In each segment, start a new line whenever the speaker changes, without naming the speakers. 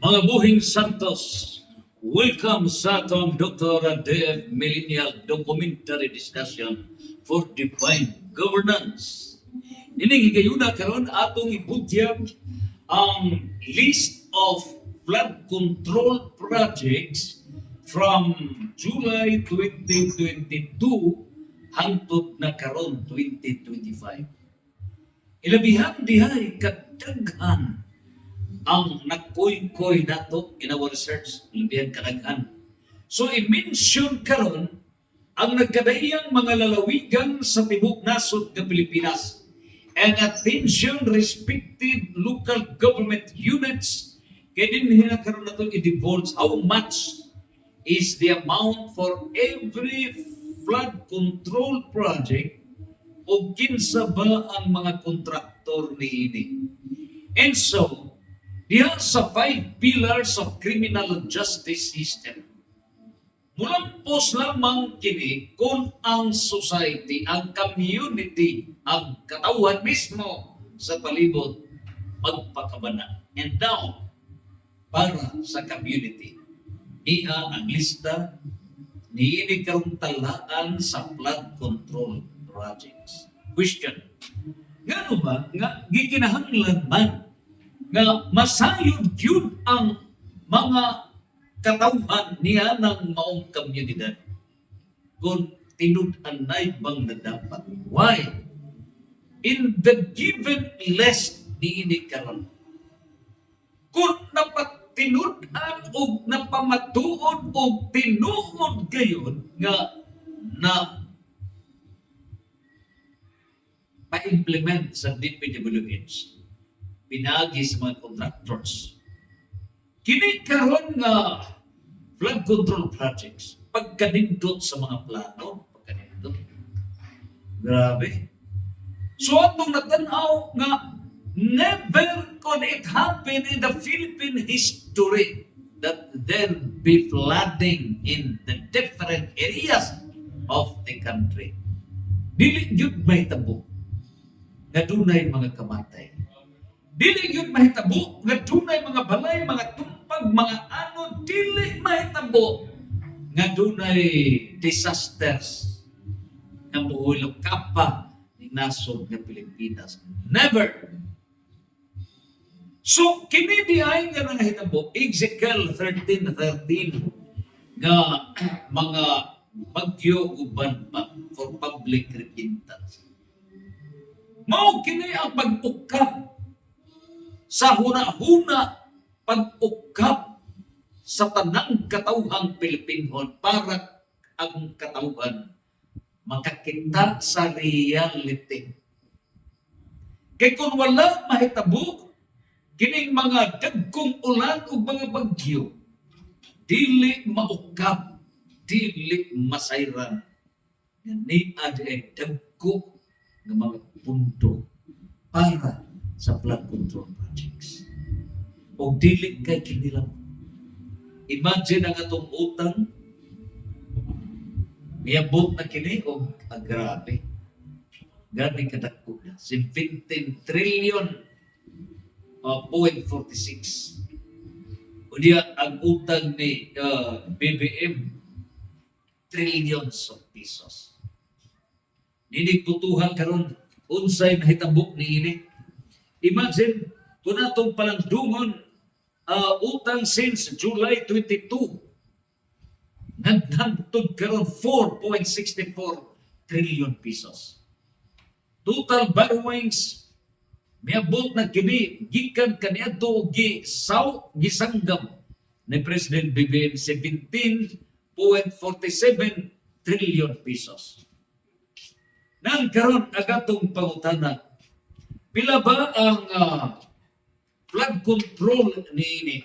Mga buhing Santos, welcome sa atong Dr. DF Millennial Documentary Discussion for Divine Governance. Ining higayuna karon atong ibutyag ang list of flood control projects from July 2022 hangtod na karon 2025. Ilabihan dihay kadaghan ang nakoy-koy nato in our research, labihan kadaghan. So i-mention karon ang nagkadayang mga lalawigan sa tibok nasod ng Pilipinas and attention respective local government units kaya din hinakaroon na ito i-divulge how much is the amount for every flood control project o kinsa ba ang mga kontraktor ni ini. And so, diyan sa 5 pillars of criminal justice system, mulampos lamang kini kung ang society, ang community, ang katauhan mismo sa palibot magpakabana. And now, para sa community, iya ang lista ni ini karong talaan sa flood control projects. Question, ngano ba nga gikinahanglan man nga masayod yun ang mga katauhan niya ng maong komunidad kung tinud-anay bang na dapat. Why? In the given list ni ini karon, kung napatinud-an o napamatuod o tinuod gayon nga na pa-implement sa DPWH, pinagi sa mga contractors. Kini karon nga flood control projects, pagkanindot sa mga plano, pagkanindot. Grabe. So atong natanaw nga never could it happen in the Philippine history that there be flooding in the different areas of the country. Dili gyud mahitabo nga dunay mga kamatay. Dili yun mahitabo nga dunay mga balay, mga tumpag, mga ano, dili mahitabo nga dunay disasters nga muhulog kapa ni nasod nga Pilipinas. Never! So, kini diay nga nangahitabo, Ezekiel 13:13 nga mga bagyo uban pa for public repentance. Mao kini ang pag-ukap sa huna-huna, pag-ukap sa tanang katauhang Pilipinon para ang katauhan makakita sa reality. Kaya kung wala mahitabo, kining mga dagkong ulan o mga bagyo, dili maukap, dili masayran. Ni ay dagko ng mga punto para sa flood control projects. O dili kay kinilang. Imagine ang atong utang, miyabot na kini o grabe. Gani kadako na. 17 trillion .46. O diya ang utang ni BBM, trillions of pesos. Nidigputuhan karon unsay mahitabo ni ini. Imagine, kung atong palang dungon, utang since July 22, nagdantod karon 4.64 trillion pesos. Total borrowings, miabot na kini, gikan kaniadto gisanggam ni President BBM 17.47 trillion pesos. Nang karon agatong pangutana, pila ba ang flood control ni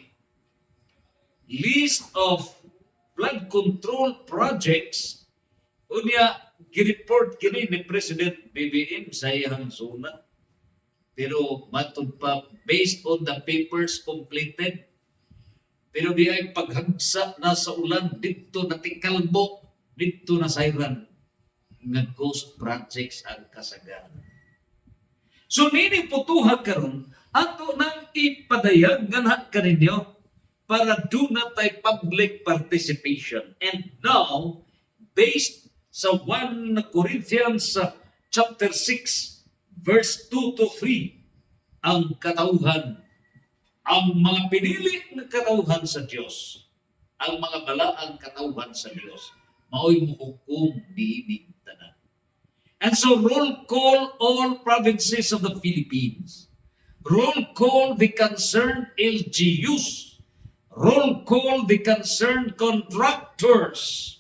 list of flood control projects unya gi-report kini ni President BBM sa iyang zona. Pero matod pa based on the papers completed. Pero di ay paghagsa na sa ulan dito na tikalbo, dito na sayran nga ghost projects ang kasagaran. So nini putuha karon ato nang ipadayag nga kaninyo para do not ay public participation. And now, based sa 1 Corinthians chapter 6, verse 2 to 3, ang katauhan, ang mga pinili ng katauhan sa Diyos, ang mga balaang katauhan sa Diyos, mao'y muhukom diining tanan. And so roll call all provinces of the Philippines. Roll call the concerned LGUs. Roll call the concerned contractors.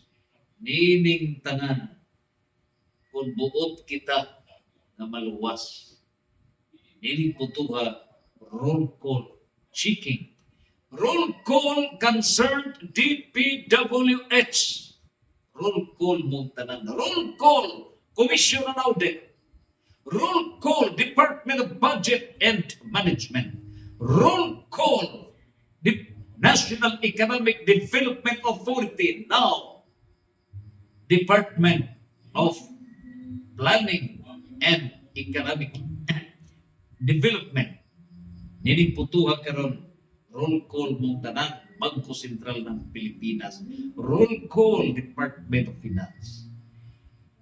Nining tanan, kung buot kita na maluwas. Nining putuha, roll call, checking. Roll call concerned DPWH. Roll call mong tanan. Roll call Commission on Audit. Roll call Department of Budget and Management. Roll call the National Economic Development Authority. Now, Department of Planning and Economic Development. Nining putuha karon, roll call mong tanan, Bangko Sentral ng Pilipinas. Roll call Department of Finance.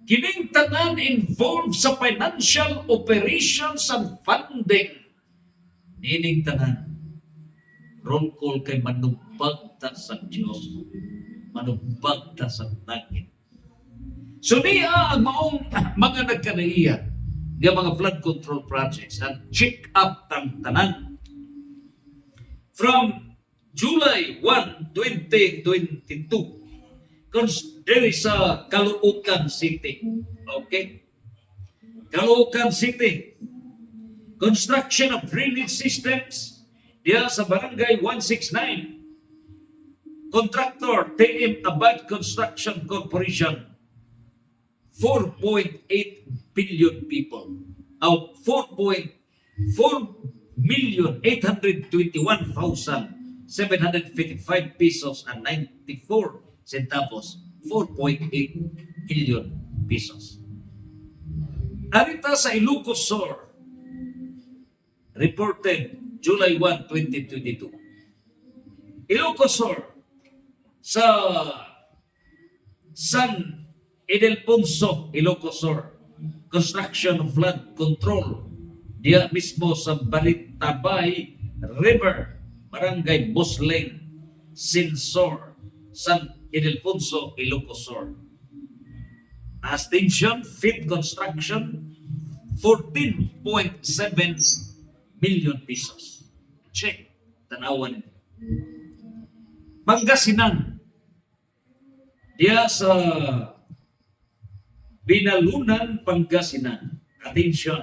Kining tanan involved sa financial operations and funding. Nining tanan, roll call kay manubag ta sa Diyos, manubag ta sa langit. So niya ang maong mga nagkanaiya ng mga flood control projects and check up tang tanan. From July 1, 2022, there is a Caloocan City. Okay? Caloocan City. Construction of drainage systems diya sa Barangay 169. Contractor, TM Abad Construction Corporation. 4.8 billion people. 4,821,755 pesos and 94 centavos. 4.8 billion pesos. Arita sa Ilocos Sur, reported July 1, 2022. Ilocos Sur, sa San Ildefonso, Ilocos Sur, construction of flood control diya mismo sa Baritabay River, Barangay Bosleng, Sinsor, San Ildefonso, Ilocos Sur. Extension, fit construction, 14.7 million pesos. Check, tanawan. Pangasinan, diya sa Binalunan, Pangasinan. Attention.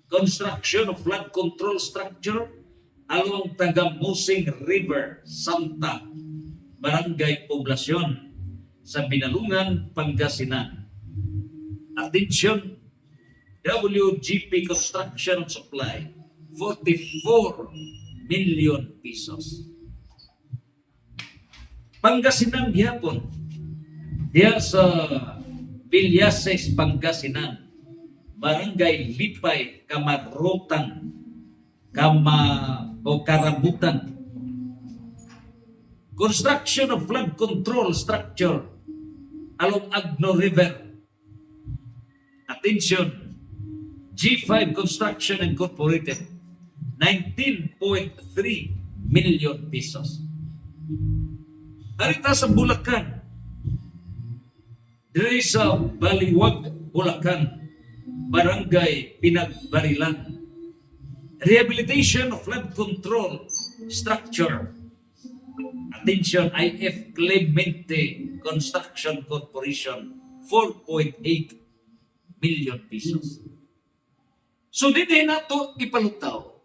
Construction of flood control structure along Tagamusing River, Santa, Barangay Poblasyon sa Binalungan, Pangasinan. Attention. WGP Construction and Supply, 44 million pesos. Pangasinan gihapon. Diya sa Villases, Pangasinan, Barangay Lipay, Kamarutan, Karabutan. Construction of flood control structure along Agno River. Attention, G5 Construction Incorporated, 19.3 million pesos. Arita sa Bulacan, diri sa Baliwag, Bulacan, Barangay Pinagbarilan. Rehabilitation of flood control structure. Attention, IF Clemente Construction Corporation, 4.8 million pesos. So din nato ipalutaw.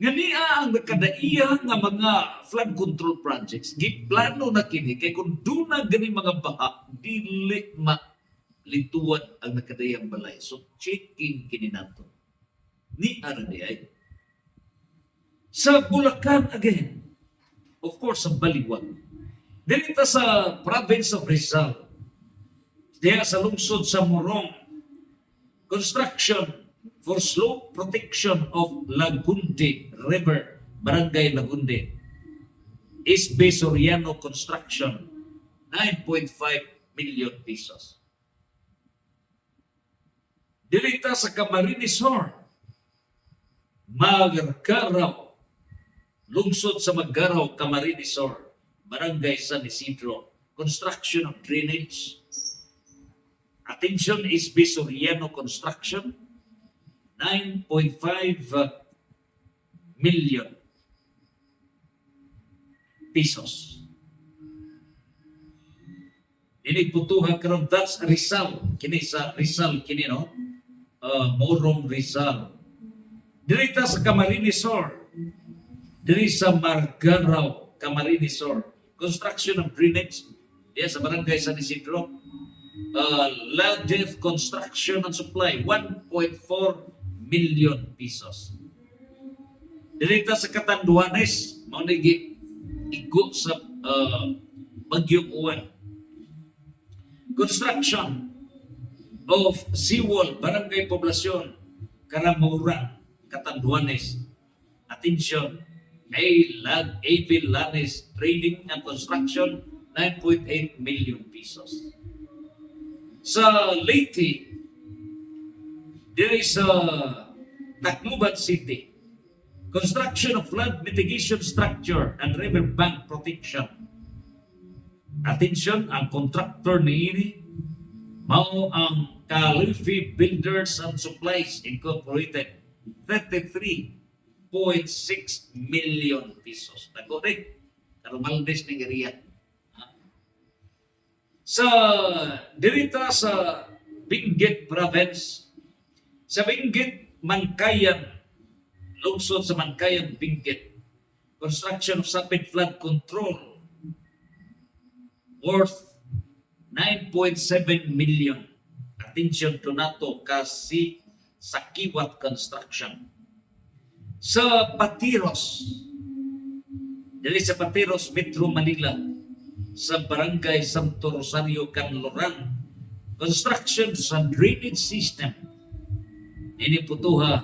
Ngania ang nakadaiya nga mga flood control projects, giplano na kini kay kung doon na gani mga baha, dili malituan ang nakadaiyang balay. So checking kini nato. Ni arani ay. Sa Bulacan again, of course sa Baliwag. Dito sa province of Rizal, diya sa lungsod sa Morong, construction for slope protection of Lagunde River, Barangay Lagunde. SB Soriano Construction, 9.5 million pesos. Dirita sa Camarines Sur, Magaraw, lungsod sa Magaraw, Camarines Sur, Barangay San Isidro, construction of drainage. Attention, SB Soriano Construction, 9.5 million pesos. Iniputuhan karon, that's Rizal. Kini sa Rizal, kini no? Morong Rizal. Dirita sa Camarines Sur, diri sa Margaraw, Camarines Sur, construction of drainage diya sa Barangay San Isidro. Land depth construction and supply, 1.4 million pesos. Dirita sa Catanduanes, mao ni igo sa Bagyong Uwan. Construction of seawall, Barangay Poblasyon, Karamauran, Catanduanes. Attention, AV Lanes Trading and Construction, 9.8 million pesos. Sa Leyte, diri sa Tacloban City, construction of flood mitigation structure and riverbank protection. Attention, ang contractor niini mao ang Califi Builders and Supplies Incorporated, 33.6 million pesos. Nako din, Caromaldes ng area. Sa dirita sa Benguet Province, sa Benguet, Mankayan, lungsod sa Mankayan, Benguet, construction of sapid flood control worth 9.7 million. Attention to nato kasi sa Kiwat Construction. Sa Patiros, dili sa Patiros, Metro Manila, sa Barangay Santo Rosario, Canloran, construction sa drainage system. Iniputuha,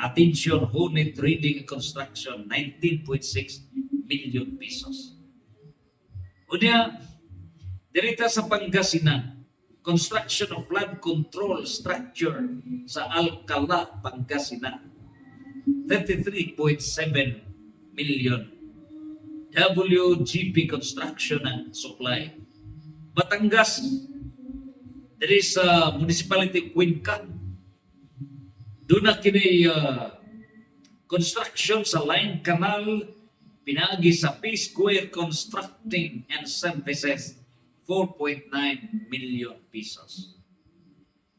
attention, Honey Trading and Construction, 19.6 million pesos. Unya, dirita sa Pangasinan, construction of flood control structure sa Alcala, Pangasinan, 33.7 million. WGP Construction and Supply. Batangas, there is Municipality Cuenca. Doon na kini construction sa Line Canal, pinagi sa P-Square Constructing and Services, 4.9 million pesos.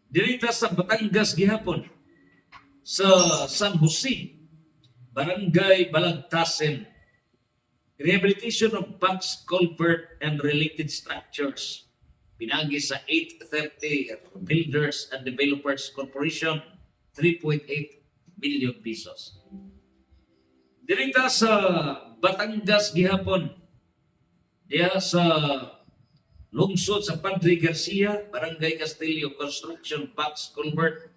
Dirita sa Batangas gihapon, sa San Jose, Barangay Balagtasen, rehabilitation of banks, culvert, and related structures. Pinagi sa 830 Builders and Developers Corporation, 3.8 million pesos. Dirita sa Batangas gihapon, diya sa lungsod sa Padre Garcia, Barangay Castillo, construction banks, culvert.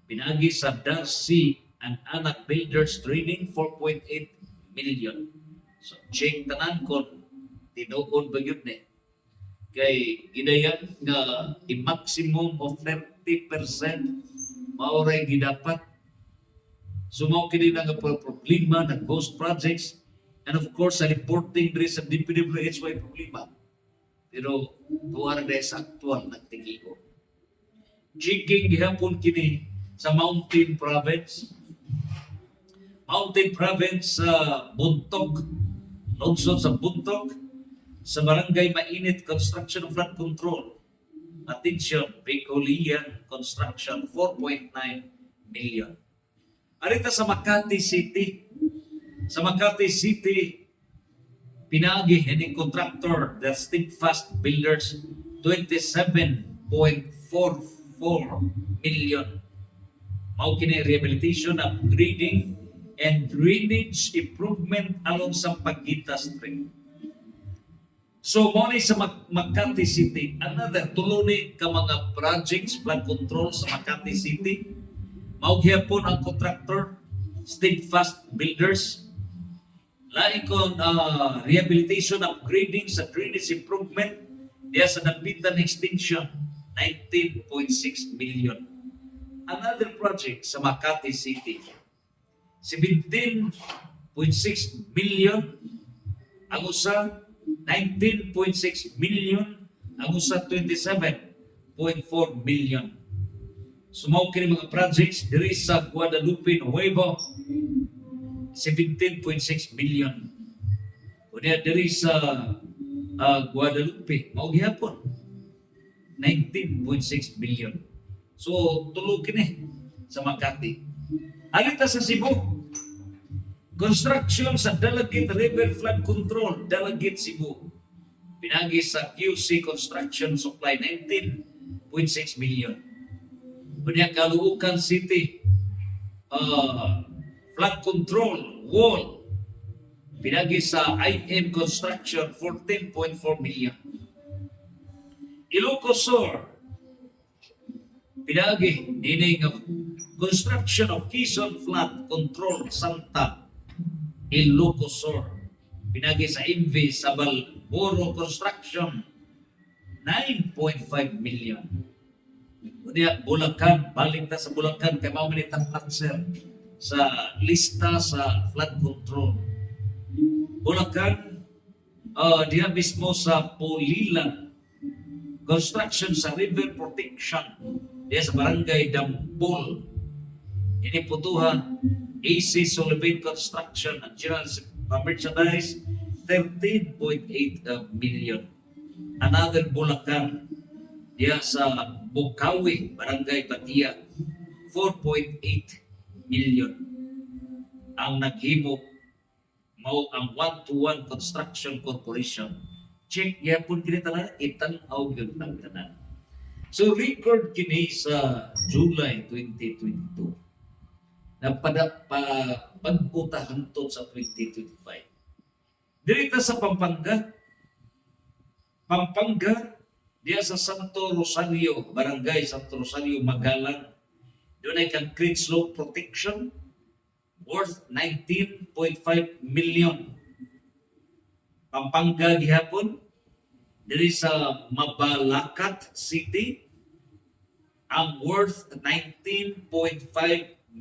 Pinagi sa Darcy and Anak Builders Training, 4.8 million. So, check tanan kon tinuod ba yun eh. Kay gidayan nga i-maximum of 30% maoray gidapat. So, mao kini na nga problema ng ghost projects, and of course, sa reporting diri sa DPWH may problema. Pero tuwara dahil sa aktual nagtigigo. Checking gihapon kini sa Mountain Province. Mountain Province sa Buntok, lungsod sa Buntok, sa Barangay Mainit, construction of flood control. Attention, Bicolian Construction, 4.9 million. Arita sa Makati City. Sa Makati City, pinagi hining contractor, the Steadfast Builders, 27.44 million. Mao kini rehabilitation, upgrading, and drainage improvement along Sampaguita Street. So, mo ni sa Makati City, another tuluni ka mga projects, flood control sa Makati City. Mao gyapon ang contractor, Steadfast Builders. lain kon rehabilitation, upgrading sa drainage improvement diya sa Dapitan Extension, 19.6 million. Another project sa Makati City, 17.6 million. Ang usa, 19.6 million. Ang usa, 27.4 million. Sumaw kini mga projects diri sa Guadalupe, Nuevo, 17.6 million. Kunya diri sa Guadalupe, mao gihapon 19.6 million. So tulo kini sa Makati. Alita sa Cebu, construction sa Dalagit River Flood Control, Dalagit, Cebu. Pinagi sa QC Construction Supply, 19.6 million. Kunya Caloocan City, flood control wall, pinagi sa IM Construction, 14.4 million. Ilocos Sur, pinagi dining of construction of Quezon Flood Control Santa Ilocos Sur, pinagi sa MV Sabalboro Construction, 9.5 million. Kunya Bulacan, balik ta sa Bulacan kay mao man itang answer sa lista sa flood control. Bulacan, diha mismo sa Pulilan, construction sa river protection diha sa barangay Dampol. Ini putuhan AC Sullivan Construction and General Merchandise, 13.8 million. Another Bulacan, diya sa Bukawi, barangay Batia, 4.8 million. Ang naghimo mao ang 1-to-1 Construction Corporation. Check yapon kini talaga itan-aw gyud ang tanan. So record kini sa July 2022. Pag-uta hangtod sa 2025. Dirita sa Pampanga, diya sa Santo Rosario, barangay Santo Rosario, Magalang, doon ay concrete slope protection worth 19.5 million. Pampanga gihapon, diri sa Mabalacat City, ang worth 19.5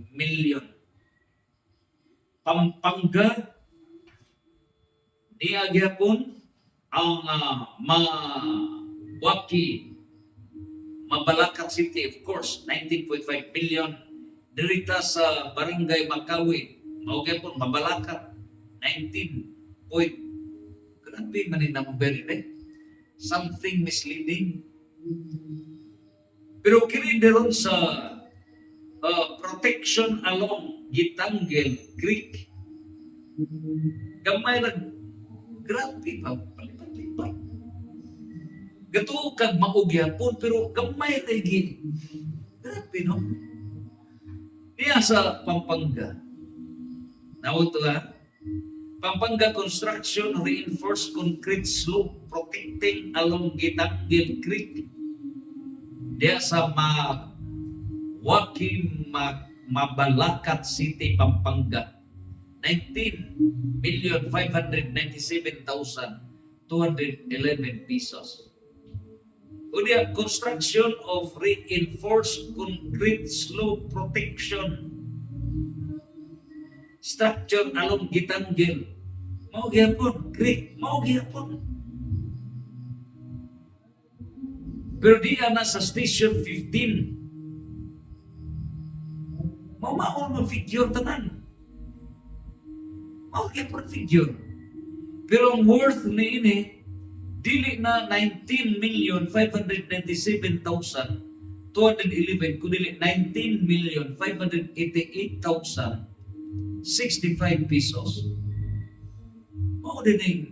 million. Pampanga, niya gihapon, ang Mabalacat City, of course, 19.5 million. Dirita sa Barangay Makawi, maugay po, Mabalacat, 19 point. Grabe man yung number eh. Something misleading. Pero kini deron sa protection along Gitangel Creek. Gamay na, grabe pa, palipat-lipat. Gato kag maugyapon pero gamay lagi. Grabe no. Diya sa Pampanga. Nawto ha. Pampanga Construction reinforced concrete slope protecting along Gitangel Creek. Diya sa Mabalacat City, Pampanga. 19,597,211 pesos. Unya, construction of reinforced concrete slope protection structure along Gitangel. Mao gyapon, creek, mao gyapon. Pero di na sa Station 15. Mao mo figure tanan. Mao gyapon figure. Pero ang worth ni ini dili na 19,597,211 kundi 19,588,065 pesos. Mao din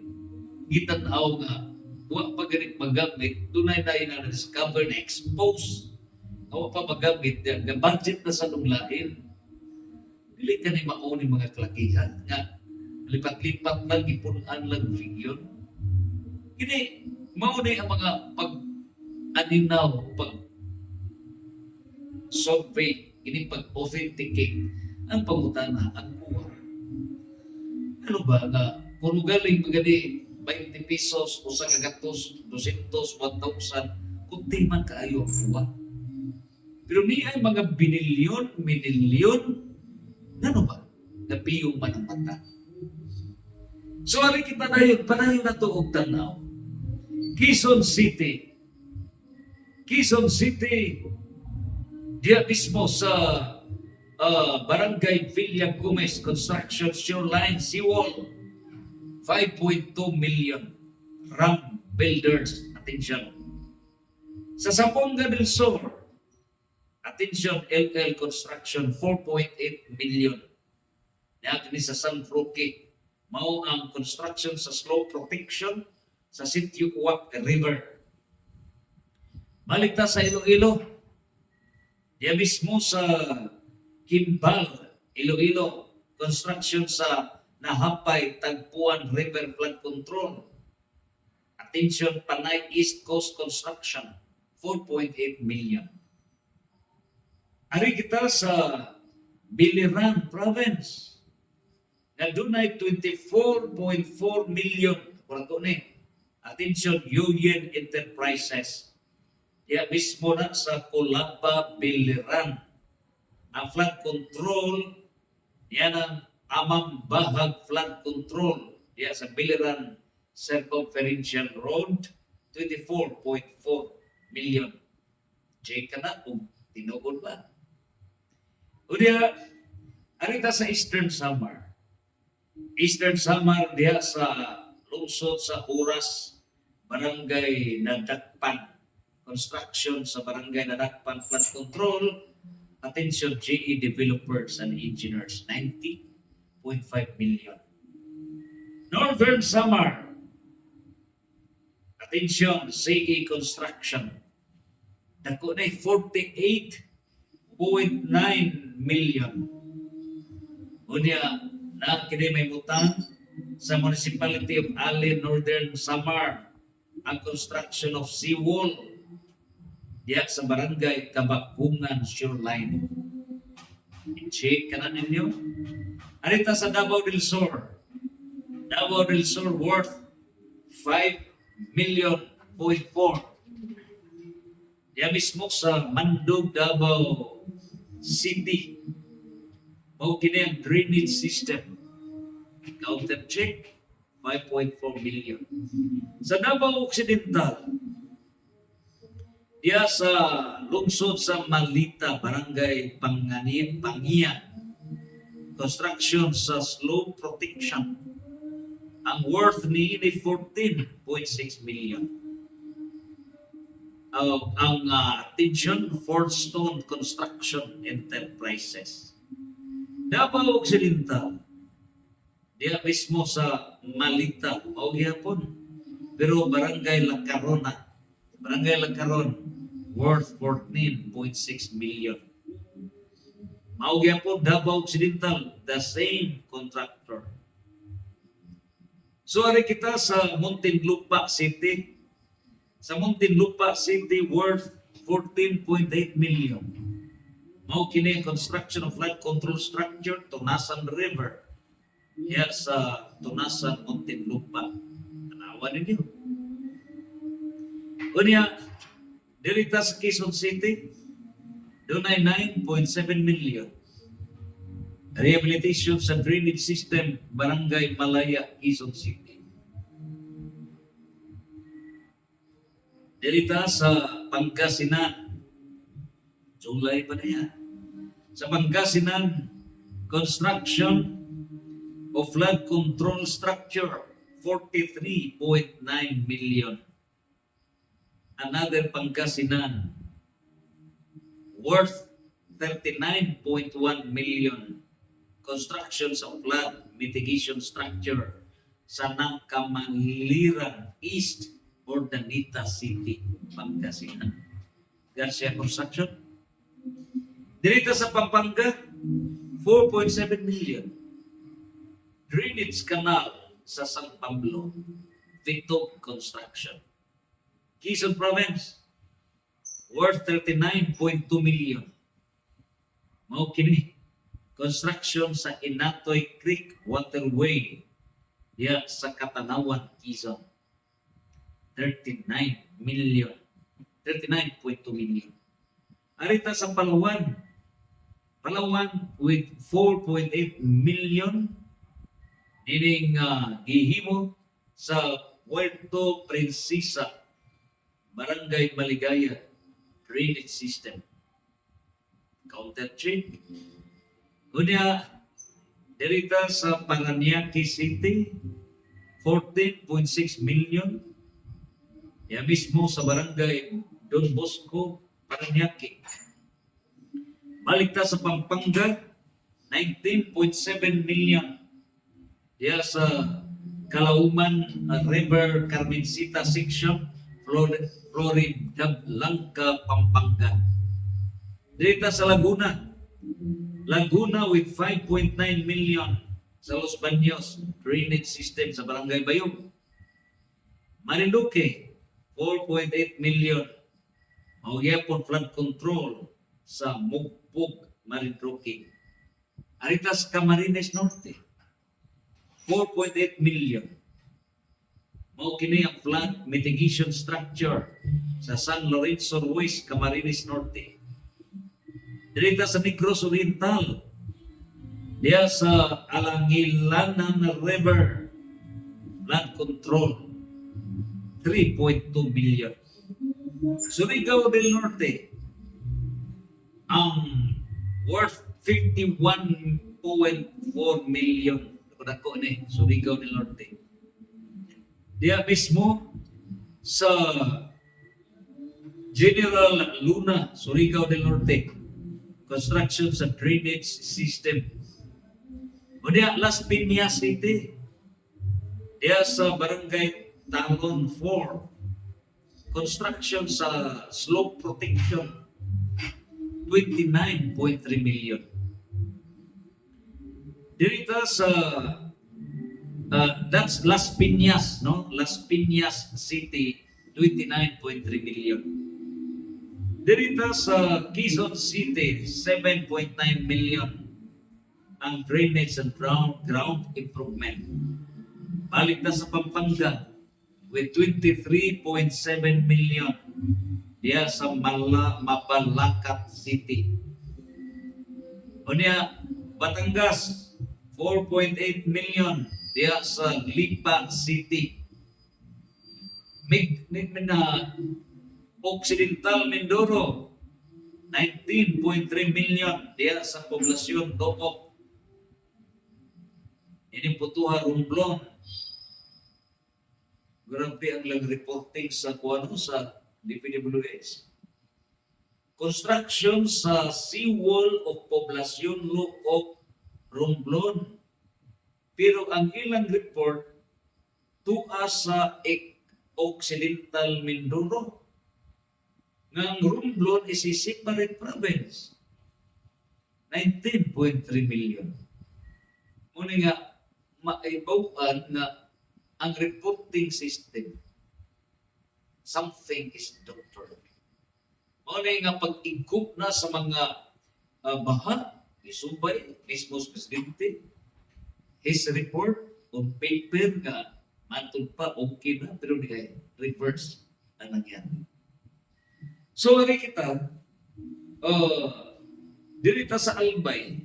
gitanaw nga wa pa ganit magamit, dunay na discover na expose. Wa pa magamit, nga budget na sa lunglain. Dili ka ni mao ni mga klakihan nga lipat-lipat lang ipunan lang figure. Kini mao ni ang mga pag-aninaw, pag-survey, ini pag-authenticate ang pangutana, ang buwan. Ano ba nga, puro galing magani 20 pesos, usa ka gatos, 200, 1,000, kunti man kaayo ang buwan. Pero ni ay mga binilyon, minilyon, ano ba? Napiyong man ang mata. So, ari kita na yun, panayon na to og tanaw. Quezon City. Quezon City, diya mismo sa Barangay Villa Gomez Construction Shoreline Seawall, 5.2 million. Ram Builders, attention. Sa Zamboanga del Sur, attention, LL Construction, 4.8 million. Diya sa San Roque, mao ang construction sa slope protection sa Sitio Uwak River. Balik ta sa Iloilo. Diya mismo sa Kimbal, Iloilo, construction sa Nahapay, Tagpuan River Flood Control. Attention, Panay East Coast Construction, 4.8 million. Ari kita sa Biliran Province. Na dunay 24.4 million. Kurang ni. Attention, Union Enterprises. Diya mismo na sa Colaba, Biliran. Ang flood control, yan ang Amang Bahag Flood Control. Diya sa Biliran Circumferential Road, 24.4 million. Check ka na kung tinuod ba. O diya, arita sa Eastern Samar. Eastern Samar diya sa lungsod sa Oras, Barangay Nadakpan. Construction sa Barangay Nadakpan Flood Control. Attention, GE Developers and Engineers, 90.5 million. Northern Samar. Attention, CE Construction. Dako na 48.9 million. Unya, na kini may butang sa Municipality of Ali, Northern Samar ang construction of seawall diya sa Barangay Kabakungan Shoreline. I-check ka na ninyo. Arita sa Davao del Sur. Davao del Sur worth 5 million point 4. Diya mismo sa Mandog, Davao City. Mao kini ang drainage system. Counter check, 5.4 million. Sa Davao Occidental, diya sa lungsod sa Malita, Barangay Panganin, Pangian, construction sa slope protection. Ang worth ni 14.6 million. Ang attention, Fort Stone Construction Enterprises. Davao Occidental, diya mismo sa Malita, o gyapon. Pero Barangay Lacarona, Barangay Lacaron, worth 14.6 million. Mao gyapon Davao Occidental, the same contractor. So ari kita sa Muntinlupa City. Sa Muntinlupa City, worth 14.8 million. Mao kini construction of flood control structure Tunasan River. Diya sa Tunasan, Muntinlupa. Tanawa ninyo. Unya, dirita sa Quezon City, doon ay 9.7 million. Rehabilitation sa drainage system, Barangay Malaya, Quezon City. Dirita sa Pangasinan, July pa na yan. Sa Pangasinan, construction of flood control structure, 43.9 million. Another Pangasinan, worth 39.1 million. Constructions of flood mitigation structure sa Nangkamaliran East, Ordanita City, Pangasinan. Garcia Construction. Dirita sa Pampanga, 4.7 million. Drainage Canal sa San Pablo, Vito Construction. Quezon Province, worth 39.2 million. Mao kini construction sa Inatoy Creek Waterway diya sa Katanawan, Quezon. 39 million. 39.2 million. Arita sa Palawan. Palawan with 4.8 million. Dining gihimo sa Puerto Princesa, Barangay Maligaya, drainage system. Counter check. Unya, dirita sa Paranaque City, 14.6 million. Ya mismo sa Barangay Don Bosco, Paranaque. Balik ta sa Pampanga, 19.7 million. Diya sa Calauman River Carmencita section, Florida Blanca, Pampanga. Dito sa Laguna with 5.9 million sa Los Baños drainage system sa Barangay Bayog. Marinduque, 4.8 million. Magyapon flood control sa Mugpug, Marinduque. Aritas Camarines Norte, 4.8 million. Mao kini ang flood mitigation structure sa San Lorenzo Ruiz, Camarines Norte. Dirita sa Negros Oriental, diya sa Alangilanan River, flood control, 3.2 million. Surigao del Norte, ang worth 51.4 million. Dako ni Surigao del Norte. Diya mismo sa General Luna, Surigao del Norte, construction sa drainage system. O diya Las Piñas City, diya sa Barangay Talon 4, construction sa slope protection, 29.3 million. Dirita sa that's Las Piñas, no? Las Piñas City, 29.3 million. Dirita sa Quezon City, 7.9 million ang drainage and ground improvement. Balik na sa Pampanga with 23.7 million diya sa Mapalacat City. O niya, Batangas, 4.8 million diya sa Lipa City. Occidental Mindoro, 19.3 million diya sa poblasyon Topok. Ini Putuha Romblon. Grabe ang lang reporting sa kuano sa DPWH. Construction sa seawall of poblasyon Lukok Romblon. Pero ang ilang report tuwa sa Occidental Mindoro. Ngang Romblon is a separate province. 19.3 million. Muna nga, maibawan na ang reporting system. Something is doctored. Muna nga pag-igop na sa mga baha, isubay, mismo sa presidente, his report on paper nga, matod pa, okay na, pero di ay reverse ang nangyari. So, ari kita, dirita sa Albay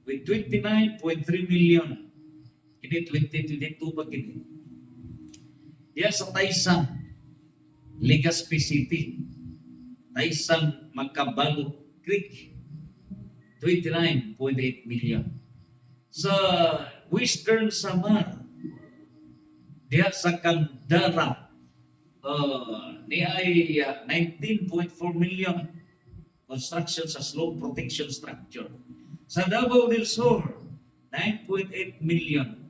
with 29.3 million. Kini 2022 pa kini. Diya sa Taysan, Legazpi City, Taysan Macabalo Creek, 29.8 million. Sa Western Samar, diya sa Candara, ni ay 19.4 million construction sa slope protection structure. Sa Davao del Sur, 9.8 million.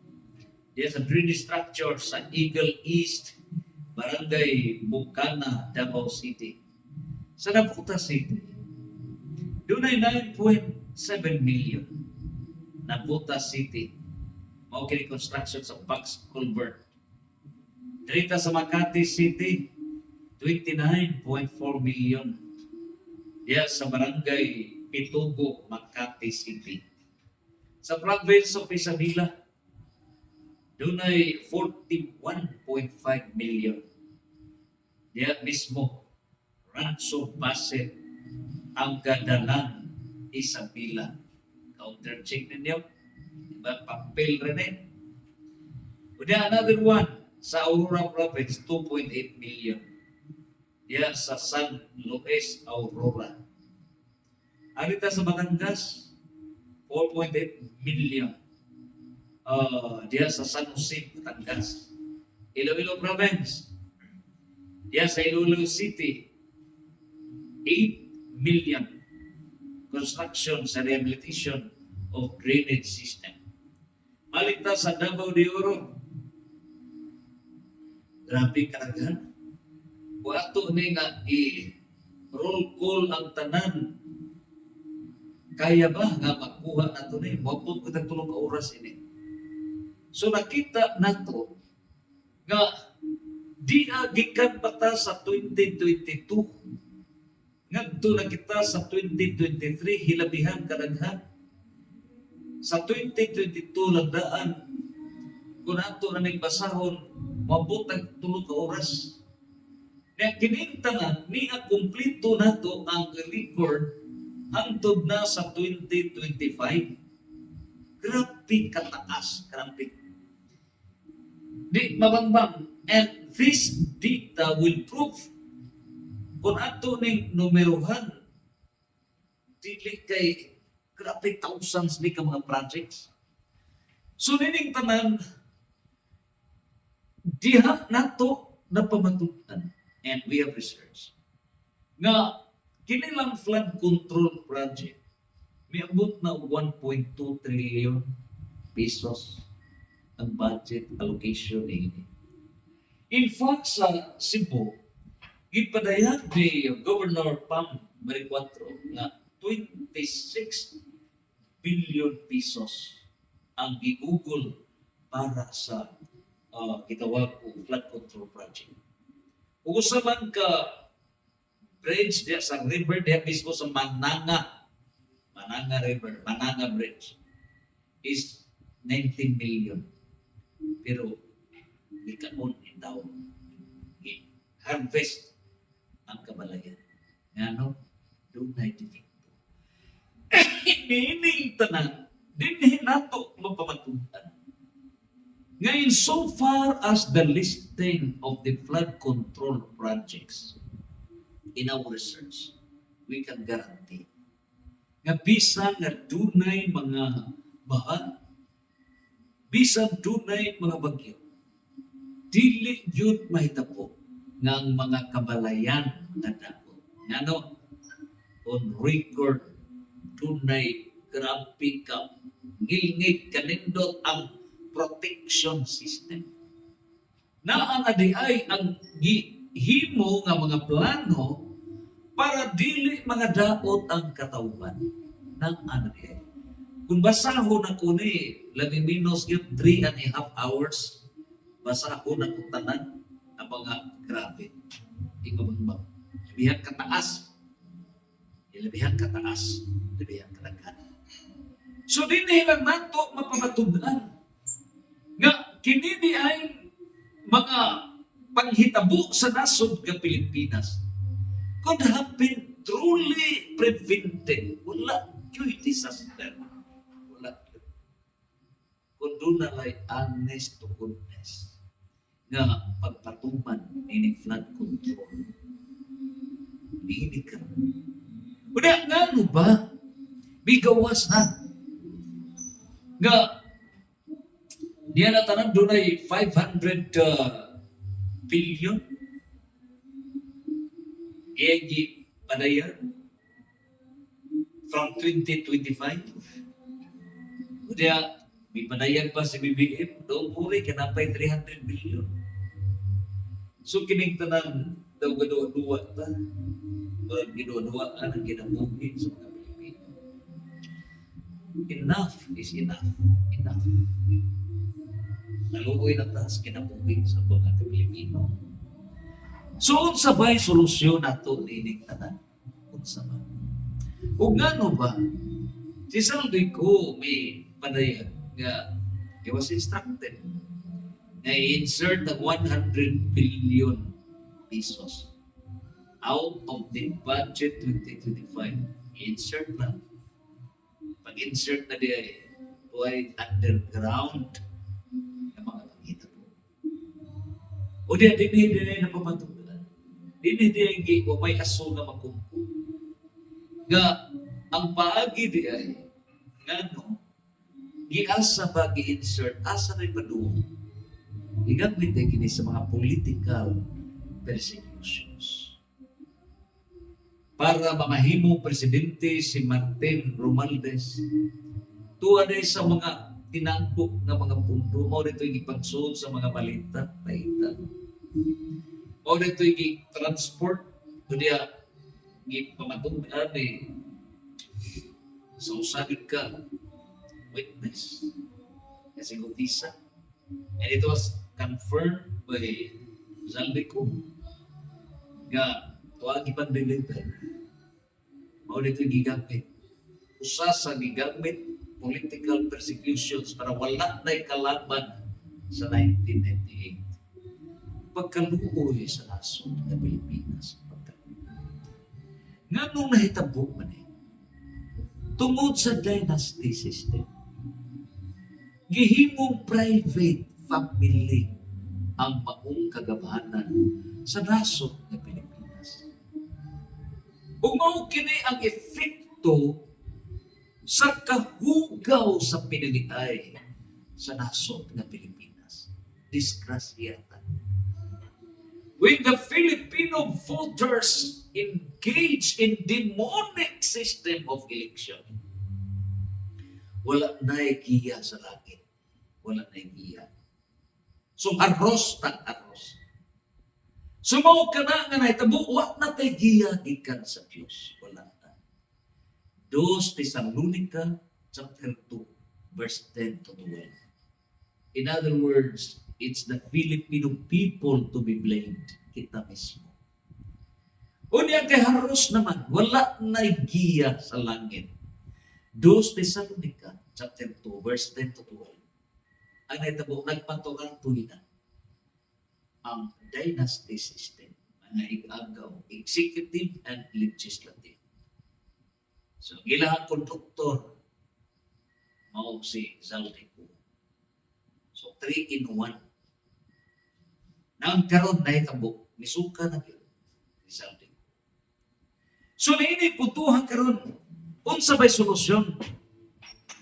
Diya sa drainage structure sa Eagle East, Barangay Bukana, Davao City. Sa Naputa City, doon ay 9.7 million. Naputa City. Mao-kini construction sa Box Culvert. Dirita sa Makati City, 29.4 million. Diya sa Barangay Pitugo, Makati City. Sa province of Isabela, dunay 41.5 million. Diya mismo, ransom based ang gadalan Isabela. Counter-check ninyo. Diba? Papel rin eh. Unya, another one, sa Aurora Province, 2.8 million. Diya sa San Luis, Aurora. Alita sa Batangas, 4.8 million. Diya sa San Jose, Batangas. Iloilo Province, diya sa Iloilo City, 8 million. Construction sa rehabilitation of drainage system. Alita sa Davao de Oro, grabe karaghan. Wato ni nga i-roll call ang tanan. Kaya ba nga magkuha na ito ni? Wapot ko tagtulong ka oras ini. So nakita na to nga di agikan pata sa 2022. Ngadto na kita sa 2023 hilabihan kadaghan. Sa 2022 lagdaan kung ato na ning basahon mabot ang tulog ka oras. Nya kinintanan niya kumplito nato ang record hangtod na sa 2025. Grabe kataas, grabe. Di mabangbang. And this data will prove kung ato ning numerohan dili kay grabe thousands ni ka mga projects. So nining tanan diha nato na pamatutan and we have research nga kinilang flood control project miabot na 1.2 trillion pesos ang budget allocation ni. In fact, sa Cebu, gipadayag ni Governor Pam Maricuatro nga 26 billion pesos ang gigugol para sa gitawag o flood control project. Ug usa man ka bridge diya sa river diya mismo sa Mananga River, Mananga Bridge is 19 million. Pero di kaon daw harvest ang kabalayan. Ngano? Doon na defecto. Meaning tanan, dinhi nato mapamatutan. Ngayon, so far as the listing of the flood control projects in our research, we can guarantee nga bisan nga dunay mga baha, bisan dunay mga bagyo, dili yun mahitabo nga ang mga kabalayan na dako. Ngano? On record, dunay grabe ka ngilngit kanindot ang protection system. Naa nga di ay ang gihimo nga mga plano para dili mga daot ang katawhan ng ano di ay. Kung basahon ako ni labi minus yun 3.5 hours, basahon ako tanan ang mga grabe. Ikaw labihan kataas. Labihan kataas. Labihan kadaghan. So dinhi lang nato mapamatudan nga kini di ay mga panghitabo sa nasod ng Pilipinas could have been truly prevented. Wala yung disaster. Wala yun. Kung doon nalay honest to goodness nga pagpatuman ni flood control. Hindi ka. Wala nga ano ba? Bigawas na. Nga diyan na tanan doon ay 500 billion egi padayan from 2025. Diya, may padayan pa si BBM, doon puri kanapay 300 billion. So kining tanan daw gadua-dua ta, gidua-duaan ang kinabuhi sa mga Pilipino. Enough is enough. Enough. Naluoy na taas kinabuhi sa mga Pilipino. So, unsa ba'y solusyon nato nining tanan? Unsa ba? O ngano ba? Si Saldi ko may padayan nga he was instructed na i-insert ng 100 billion pesos out of the budget 2025. I-insert lang. Pag-insert na di ay buhay underground na mga pangita po. O di na papatulan. Di o may aso na makumpo. Nga, ang paagi di ay, nga no, giasa ba gi-insert, asa rin maduong. Igamit ay kini sa mga political persecutions. Para mamahimong presidente si Martin Romualdez, tuwa din sa mga tinangkok na mga pundo, o dito yung ipagsod sa mga balita, paita. O dito yung transport, o diya, ipamatungkaan sa usagid ka, witness, kasi gutisa. And it was confirmed by Zaldico nga tuwag ipag-deliver. O dito gigamit. Usa sa gigamit political persecutions para wala na'y kalaban sa 1998. Pagkaluoy sa nasod ng Pilipinas. Nga nung nahitabo man tungod sa dynasty system, gihimong private family ang maong kagabahanan sa nasod ng Pilipinas. Umaw kini ang efekto sa kahugaw sa pinagitay sa nasod ng Pilipinas. Disgrasyatan. When the Filipino voters engage in demonic system of election, wala na'y giya sa langit. Wala na'y giya. So, aros. Sumaw ka na nga nahitabo, wala na tayo giya gikan sa Diyos. Wala na. 2 Thessalonica chapter 2, verse 10 to 12. In other words, it's the Filipino people to be blamed. Kita mismo. Unya kay haros naman, wala na'y giya sa langit. 2 Thessalonica chapter 2, verse 10 to 12. Ang naitabo, nagpaturan-tuhin na ang dynasty system, mga igagaw, executive and legislative. So, ilahang konduktor, mao si Zaldico. So, 3 in 1. Nang karon na itabo, misuka na yun, ni Zaldico. So, nainip putuhan karon, unsa ba'y solusyon?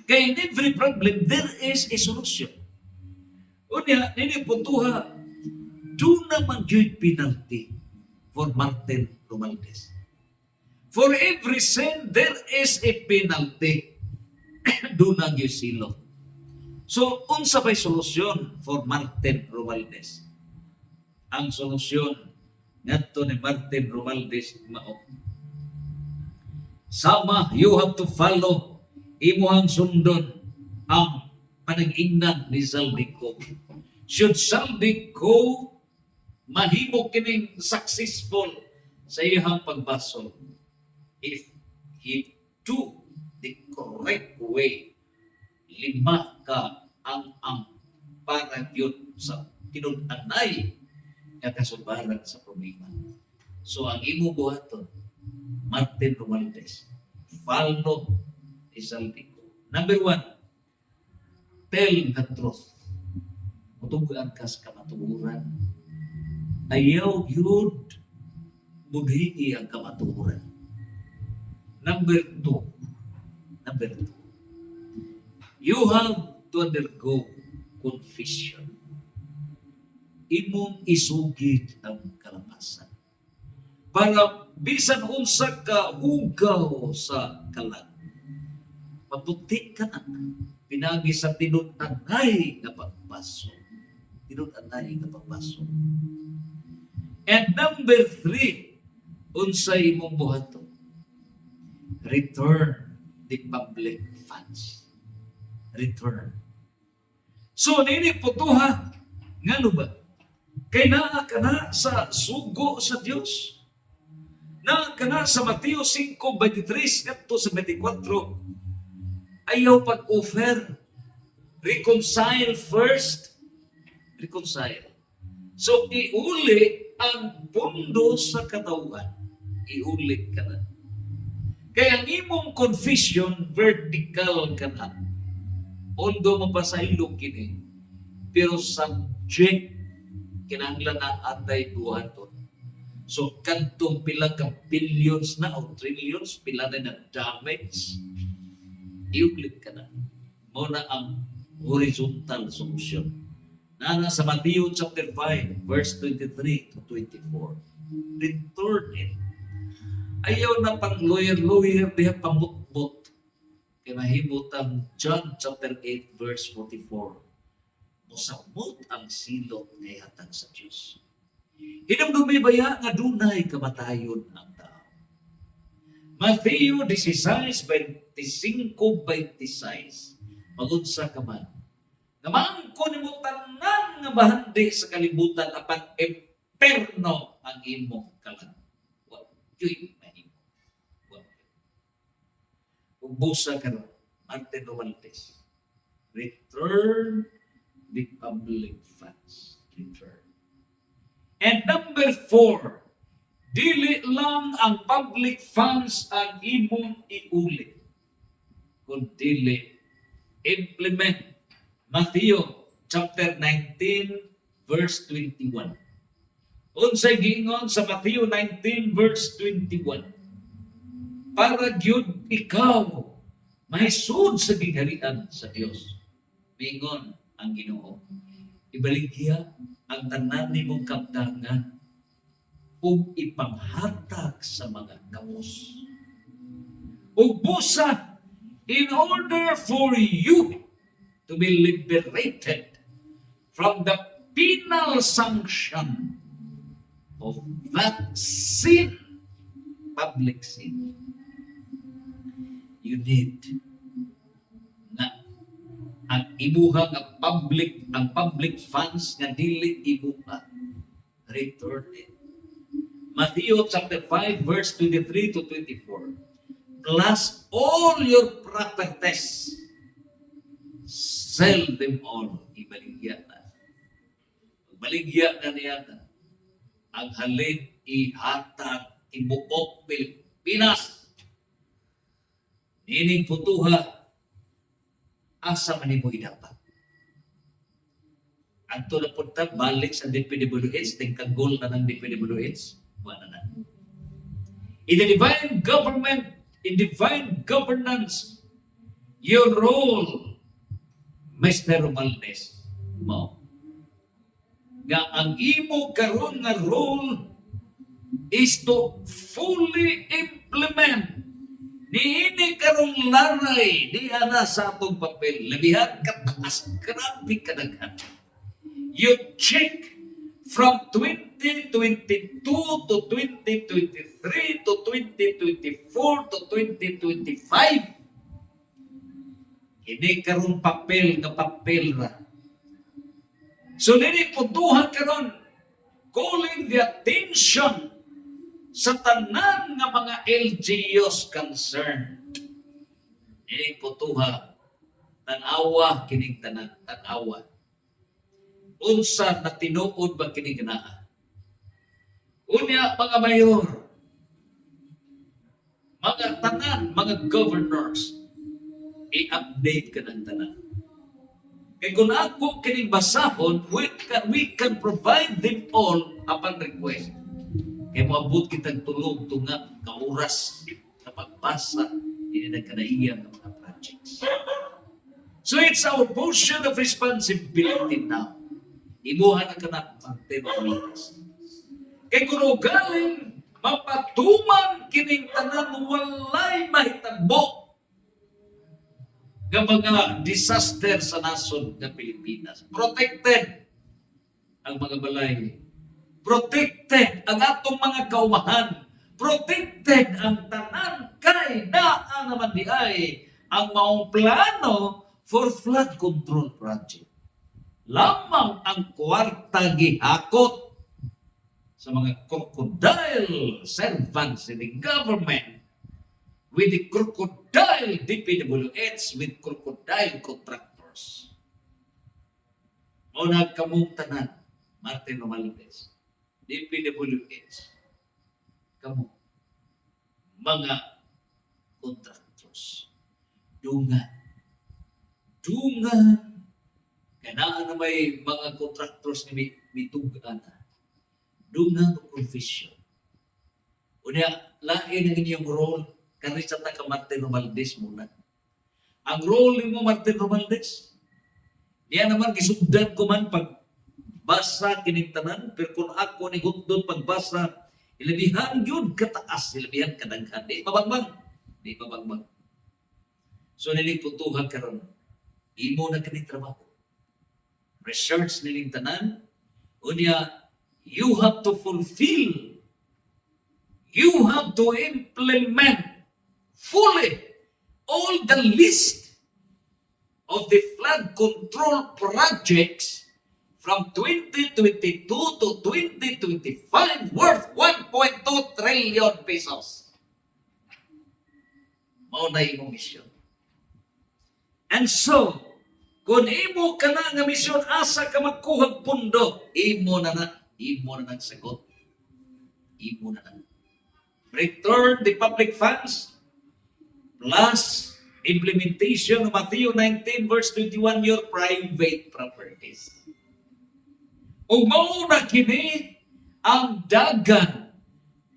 Kaya in every problem, there is a solution. Unya, nainip putuha, do naman yun penalty for Martin Romualdez. For every sin, there is a penalty. Do na yun silo. So, unsa ba'y solusyon for Martin Romualdez? Ang solusyon ngadto ni Martin Romualdez mao. Sama, you have to follow, imuhang sundon ang panag-ingnan ni Zaldico. Should Zaldico mahimo kining successful sa iyang pagbasol, if he do the correct way, 5 ka ang para yun sa tinun-anay nga kasubaran sa problema. So ang imo buhaton, Martin Romualdez, follow ni Zaldico. Number 1, tell the truth. Mutugaan ka sa kamatuguran. Ayaw yun budhi ang kamatuguran. Number 2, you have to undergo confession. Imong isugid ang kalapasan. Para bisan unsa ka hugaw sa kalag, maputi ka na. Pinagi sa tinun-anay nga pagpaso. Tinun-anay nga pagpaso. And number 3, unsay imong buhaton? Return the public funds. Return. So, nini putuha, nga ba? Kay naa ka na sa sugo sa Diyos. Naa ka na sa Mateo 5:23 kadto sa 24. Ayaw pag-offer. Reconcile first reconcile. So, iuli ang pundo sa katawan. Iuli ka na. Kaya ang imong confession, vertical ka na. Although mapasaylo kini, pero subject kinahanglan na atay buhaton. So, kantong pila ka billions na o trillions, pila na damage, iulit ka na. Muna ang horizontal solution. Nana sa Matthew chapter 5, verse 23 to 24. Return it. Ayaw na pang lawyer, diha pamutbot. Kinahimot ang John chapter 8, verse 44. Musamot ang silot ngay hatag sa Diyos. Hinumdumi baya nga dunay kamatayon ang tao. Matthew 16, 25-26. Magunsa ka man. Namangko nimo tanan nga bahandi sa kalibutan apan eterno ang imong kalan. Wa gyud mahimo. Wa. Ubusa ka ron. Martin Romantes. Return the public funds. Return. And number 4, dili lang ang public funds ang imong iuli, kundi implement Matthew chapter 19 verse 21. Unsay giingon sa Matthew 19 verse 21? Para gyud ikaw mahisud sa giharian sa Dios. Mingon ang Ginoo, ibaligya ang tanan nimong kapdangan ug ipanghatag sa mga gamos. Ug busa, in order for you to be liberated from the penal sanction of that sin, public sin, you need na ang imuha nga public funds nga dili imuha, return it. Matthew chapter 5 verse 23 to 24. Plus all your properties, sell them all. Ibaligya na. Baligya na niya na. Ang halin ihatag ibuok Pilipinas. Nining putuha, asa man mo idapat. Anto na punta, balik sa DPWH, tingkang goal na ng DPWH, wala na. In the divine government, in divine governance, your role, Mr. Romaldes, mo, nga ang imo karon nga role is to fully implement niini karong laray di ana sa atong papel labihan kataas grabe kadaghan. You check from 2022 to 2023 to 2024 to 2025. Hindi karong papel na papel ra. So nini putuhan karon calling the attention sa tanan nga mga LGUs concerned. Nini putuha tanawa kining tanan, tanawa. Unsa na tinuod ba kini ganaa? Unya mga mayor, mga tanan, mga governors, i-update ka ng tanan. Kaya kung ako kining basahon, we can provide them all upon request. Kaya maabot kitang tulog tunga kauras na pagbasa, hindi na kanaiyan ng mga projects. So it's our portion of responsibility now. Imuha na ka na magtenominas. Kaya kung galing, mapatuman kining tanan walay mahitabo ng mga disaster sa nasod ng Pilipinas. Protected ang mga balay. Protected ang atong mga kaumahan. Protected ang tanan kay naa naman di ay ang maong plano for flood control project. Lamang ang kwarta gihakot sa mga crocodile servants in the government with the crocodile DPWH with crocodile contractors. o nagkamungtanan, Martin Romualdez, DPWH, kamo, mga contractors, dungan, kanaan na may mga contractors na mitugaan na, dungan o confession. Unya, lain ang inyong role, kanisa ta ka Martin Romualdez muna. Ang role mo, Martin Romualdez, diya naman gisugdan ko man pagbasa kinintanan, pero kung ako ni Hutdon pagbasa, ilabihan yun kataas, ilabihan kadaghan. Di pabangbang. So niliputuhan ka ron, imo na kini trabaho. Research niling tanan, unya, you have to fulfill, you have to implement fully all the list of the flood control projects from 2022 to 2025 worth 1.2 trillion pesos. Mao na imong misyon. And so, kung imo ka na nga misyon, asa ka magkuhag pundo, imo na nagsagot. Imo na. Return the public funds plus implementation of Matthew 19 verse 21, your private properties. O mao na kini ang dagan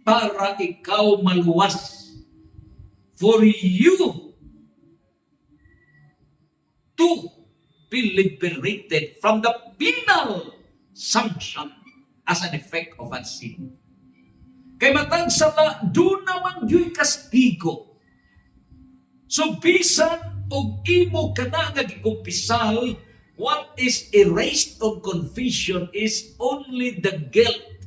para ikaw maluwas, for you to be liberated from the penal sanction as an effect of a sin. Kay matang sa doon naman yung kastigo. So bisan og imo kana nga gikumpisal, what is erased of confession is only the guilt.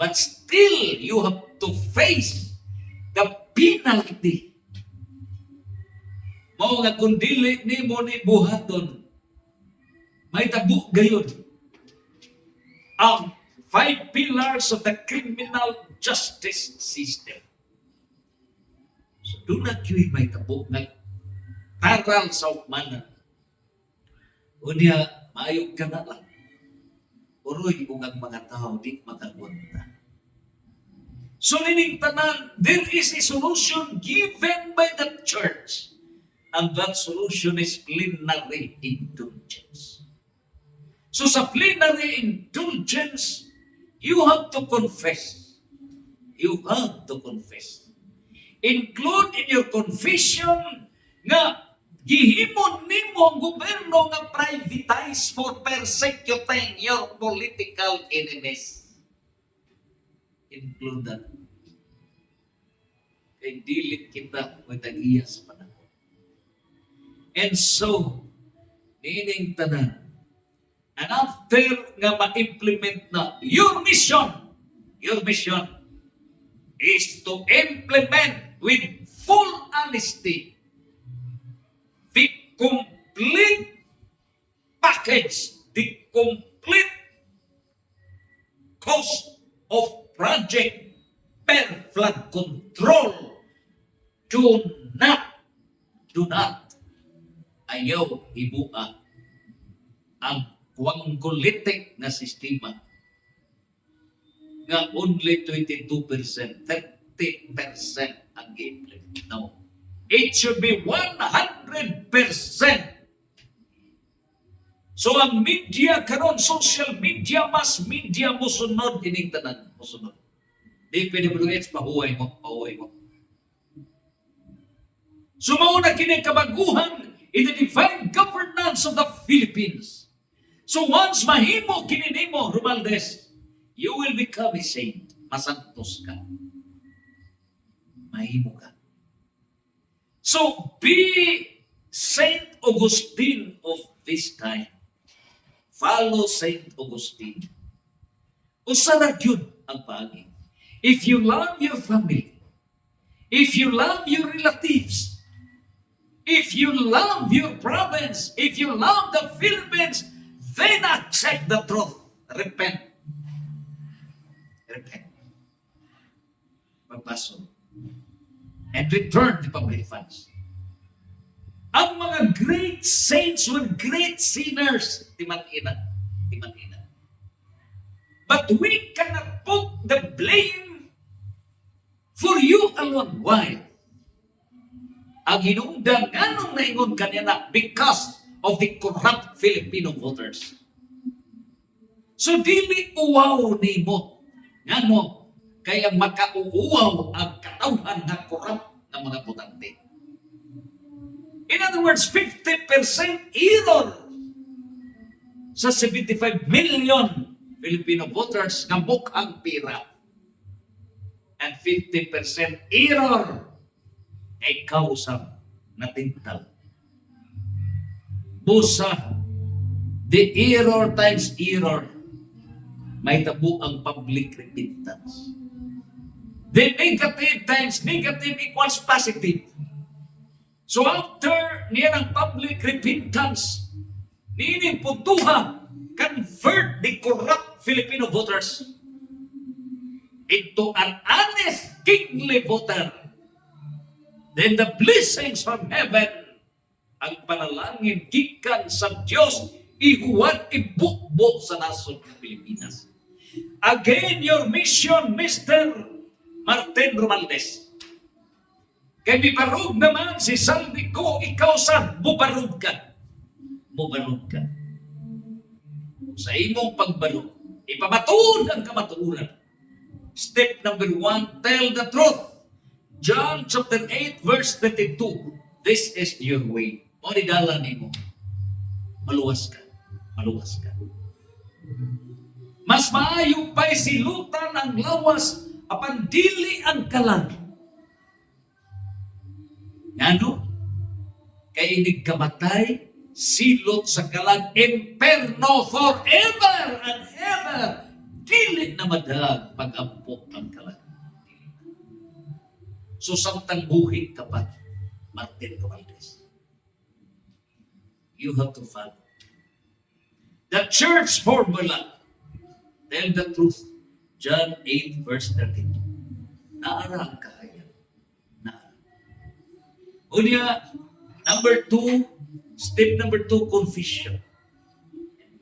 But still you have to face the penalty. Mao nga kung dili nimo ni buhaton, may tabu gayon ang 5 pillars of the criminal justice system. So, doon na kiyo'y may tabu na taral sa ukmanan. Unya, maayog ka na lang. Uroy kung ang mga tao di makagwanta. So, nining tanan, there is a solution given by the church. And that solution is plenary indulgence. So, sa plenary indulgence, you have to confess. You have to confess. Include in your confession nga gihimon nimo ang gobyerno nga privatize for persecuting your political enemies. Include that. Kay dili kita matag-iya sa panahon. And so, nining tanan, and after nga ma-implement na your mission is to implement with full honesty the complete package, the complete cost of project per flood control. Do not ayaw hibuan ang kuwanggulitik na sistema nga only 22%, 30% ang i-implement. No. It should be 100%. So ang media karon, social media, mass media, musunod ining tanan, musunod. Di pwede mo pahuway mo. So mauna kini kabaguhan in the divine governance of the Philippines. So once mahimo kini nimo, Romualdez, you will become a saint. Masantos ka. Mahimo ka. So be Saint Augustine of this time. Follow Saint Augustine. Usa na gyud ang paagi. If you love your family, if you love your relatives, if you love your province, if you love the Philippines, then accept the truth. Repent. Magpaso. And return the public funds. Ang mga great saints were great sinners. Timan-ina. Timan-ina. But we cannot put the blame for you alone. Why? Ang hinungdan nganong naingon kanina because of the corrupt Filipino voters. So dili uwaw nimo ngano kaya makauuwaw ang katawhan nga corrupt ng mga botante. In other words, 50% error sa 75 million Filipino voters nga mukhang pira. And 50% error ay kausap na tintal. Busa, the error times error, may tabo ang public repentance. The negative times negative equals positive. So after niya ng public repentance, nining putuha, convert the corrupt Filipino voters into an honest, kingly voter. Then the blessings from heaven, ang panalangin gikan sa Diyos, ihuwat ibukbo sa nasod ng Pilipinas. Again, your mission, Mr. Martin Romualdez. Kaya mibarog naman si Saldi ko, ikaw sa mubarog ka. Mubarog ka. Sa imong pagbarog, ipamatuon ang kamatuuran. Step number 1, tell the truth. John chapter 8 verse 32. This is your way. O nidala nimo. Maluwas ka. Maluwas ka. Mas maayo pa'y silutan ang lawas apan dili ang kalag. Ano? Kaya inig kamatay, silot sa kalag, imperno forever and ever. Dili na madag pag-ampok ang kalag. So, samtang buhay ka pa, Martin Romualdez, you have to follow the church formula. Tell the truth. John 8 verse 32. Naara ang kahayag. Naara. Unya, step number 2, confession.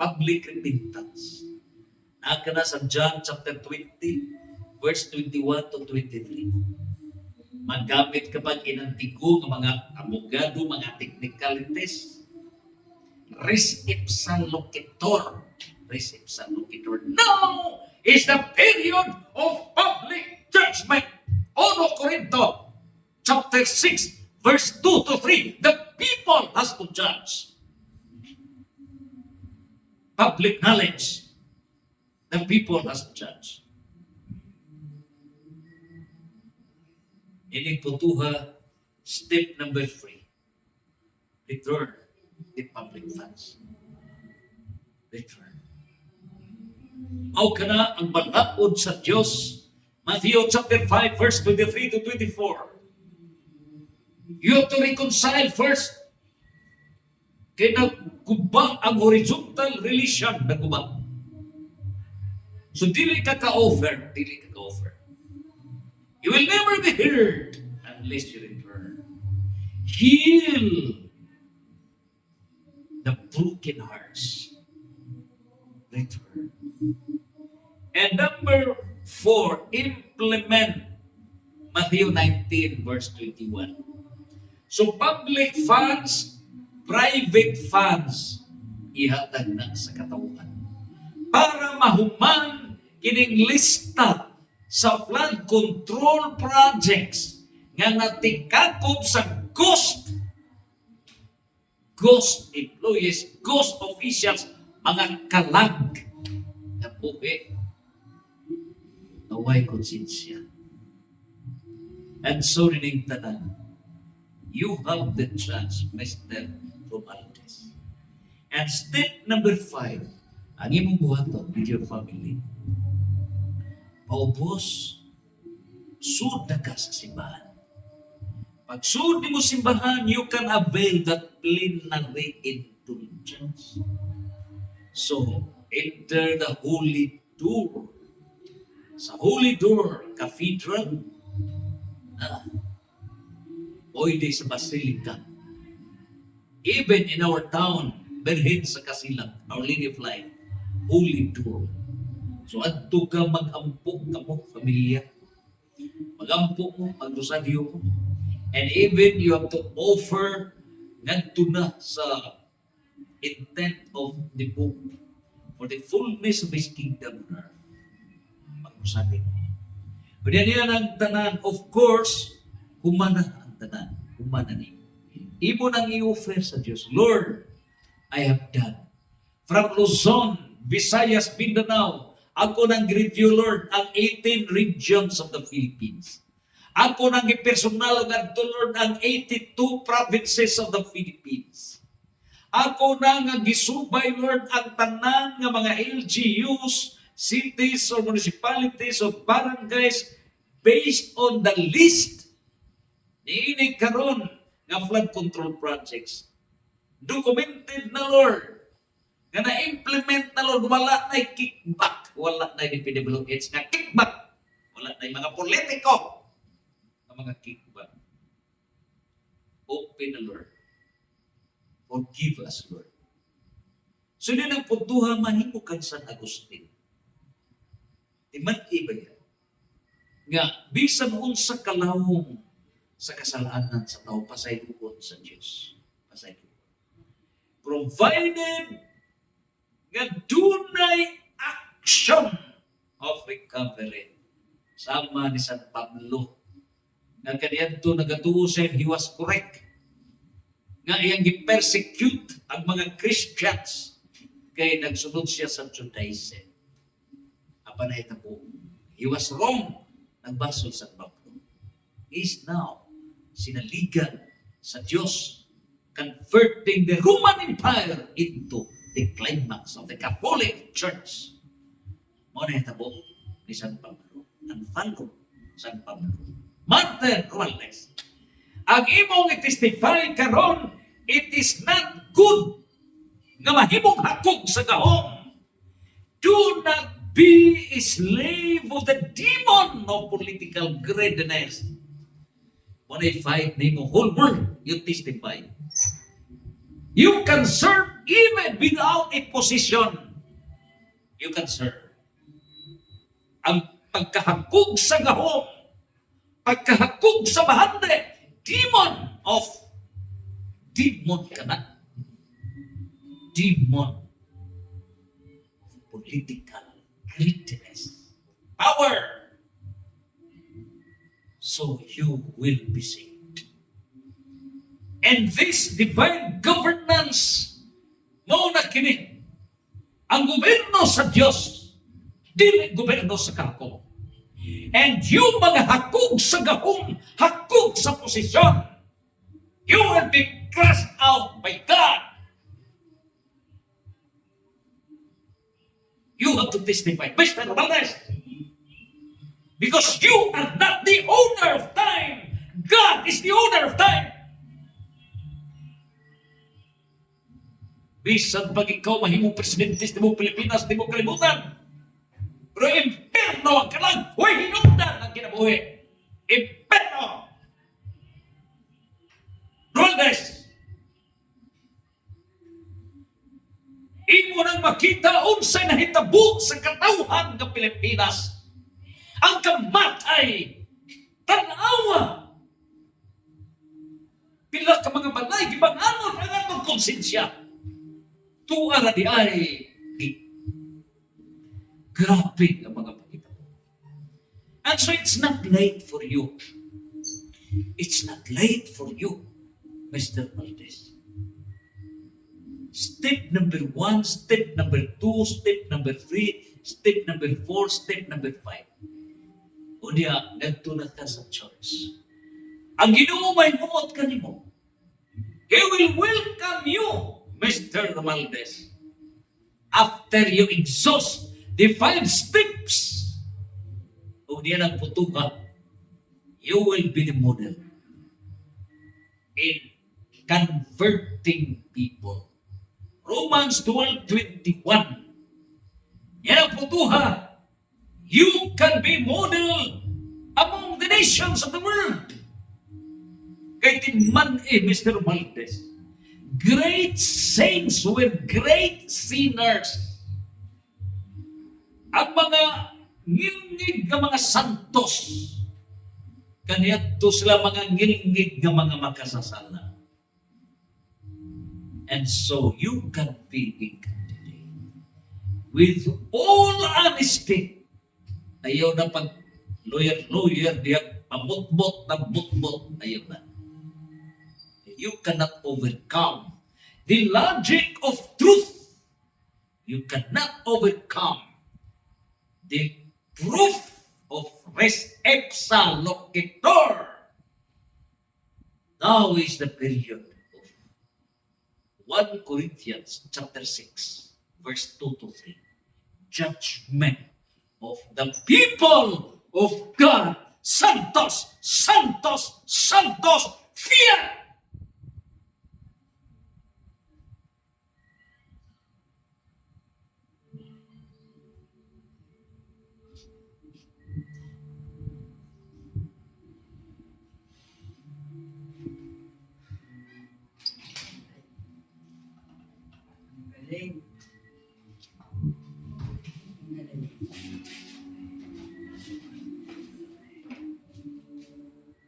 Public repentance. Naka na sa John chapter 20, verse 21 to 23. Magamit kapag inantigo ng mga abogado, mga technicalities. Res ipsa loquitur. Res ipsa loquitur. Now is the period of public judgment. 1 Corinto chapter 6, verse 2 to 3. The people has to judge. Public knowledge. The people has to judge. Ining putuha, step number 3. Return the public funds. Return. Mao kana ang balaod sa Dios. Matthew chapter 5 verse 23 to 24. You have to reconcile first. Kaya nagubang ang horizontal relation nagubang. So dili ka ka-offer. Dili ka ka-offer. You will never be heard unless you return. Heal the broken hearts. Return. And number 4, implement Matthew 19 verse 21. So public funds, private funds, ihatag na sa katawhan. Para mahuman kining lista sa flood control projects nga natikakop sa ghost employees, ghost officials, mga kalag na buhi naway konsensya. And so rining tanan, you have the chance, Mr. Romualdez. And step number 5, ang imong buhaton with your family. Paubos, sud na ka sa simbahan. Pag sud mo simbahan, you can avail that plenary indulgence. So, enter the holy door. Sa holy door, cathedral, pwede sa basilika, Even in our town, berhin sa Kasilang, Our Lady of Light, Holy Door. So adto ka mag-ampok ka mo, pamilya. Mag-ampok mo, mag-rosaryo mo. And even you have to offer ngadto na sa intent of the book for the fullness of His kingdom na mag-rosaryo. Kaya niya ng tanan, of course, humana ang tanan. Humana niya. Imo nang i-offer sa Diyos. Lord, I have done. From Luzon, Visayas, Mindanao, ako nang review, Lord, ang 18 regions of the Philippines. Ako nang i-personal ngadto, Lord, ang 82 provinces of the Philippines. Ako nang gisubay, Lord, ang tanan nga mga LGUs, cities or municipalities or barangays based on the list niinig karon nga flood control projects. Documented na, Lord. Nga na-implement na, Lord. Wala na'y kickback. Wala na'y DPWH nga kickback. Wala na'y mga politiko na mga kickback. Open na, Lord. Forgive us, Lord. So, yun ang puntuha mahimukan San Agustin. Iman iba yan. Nga, bisan unsa kalawong sa kasalanan sa tao, pasayloon sa Diyos. Pasayloon. Provided nga dunay action of recovery. Sama ni San Pablo. Nga kaniyadto nagatuo siya, he was correct. Nga iyang gi-persecute ang mga Christians kay nagsunod siya sa Judaism. Apanay na po. He was wrong. Nagbasol San Pablo. He is now sinaligan sa Diyos, converting the Roman Empire into the climax of the Catholic Church. Muna itabo ni San Pablo. Ang follow San Pablo. Martin Romualdez. Ang imong i-testify karon, it is not good nga mahimong hakog sa gahom. Do not be a slave of the demon of political greediness. When I fight name of whole world, you testify. You can serve even without a position. You can serve. Ang pagkahakog sa gahom, pagkahakog sa bahande, demon ka na. Demon of political greatness, power. So you will be saved. And this divine governance, mo na kini, ang gobyerno sa Diyos, dili gobyerno sa kako. And yung mga hakog sa gahong, hakog sa posisyon, you will be crushed out by God. You have to testify. Mr. Romualdez, because you are not the owner of time. God is the owner of time. Bisan pag ikaw mahimong presidente sa Pilipinas, di mo kalimutan. Pero imperno ang kalang, huwag hinundan ang kinabuhi. Imperno! Romualdez, imo nang makita unsay nahitabo sa katawhan ng Pilipinas. Ang kamatay, tanawa. Pila ka mga balay, gibang-angon ang atong konsensya. Tuara di ay grabe ang mga pakita. And so it's not late for you. It's not late for you, Mr. Valdez. Step number 1, step number 2, step number 3, step number 4, step number 5. O niya, nagto na ka sa church. Ang Ginoo may muot ka nimo. He will welcome you, Mr. Romualdez. After you exhaust the 5 steps, o niya ng putuka, you will be the model in converting people. Romans 12:21. Yan ang putuha. You can be model among the nations of the world. Kay tinman Mr. Romualdez, great saints were great sinners. Ang mga ngilngig nga mga santos, kaniadto sila mga ngilngig nga mga makasasala. And so you can be in today. With all honesty, ayaw na pag lawyer, diya, pamutbot na butbot, ayaw na. You cannot overcome the logic of truth. You cannot overcome the proof of res ipsa loquitur. Now is the period of 1 Corinthians chapter 6, verse 2 to 3. Judgment of the people of God. Santos, santos, santos, fear.
Galing.